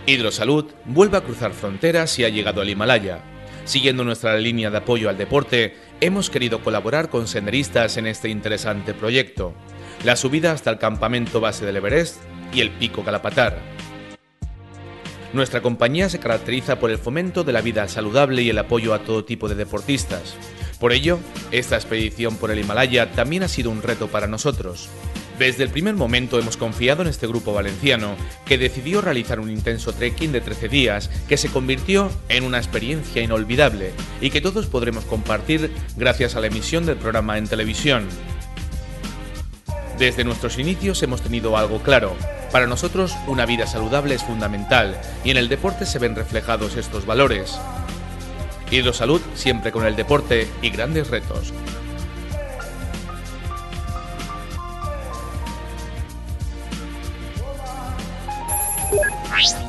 Hidrosalud vuelve a cruzar fronteras y ha llegado al Himalaya. Siguiendo nuestra línea de apoyo al deporte, hemos querido colaborar con senderistas en este interesante proyecto, la subida hasta el campamento base del Everest y el Pico Kalapatar. Nuestra compañía se caracteriza por el fomento de la vida saludable y el apoyo a todo tipo de deportistas. Por ello, esta expedición por el Himalaya también ha sido un reto para nosotros. Desde el primer momento hemos confiado en este grupo valenciano, que decidió realizar un intenso trekking de 13 días que se convirtió en una experiencia inolvidable y que todos podremos compartir gracias a la emisión del programa en televisión. Desde nuestros inicios hemos tenido algo claro. Para nosotros, una vida saludable es fundamental y en el deporte se ven reflejados estos valores. Hidrosalud siempre con el deporte y grandes retos. Bye.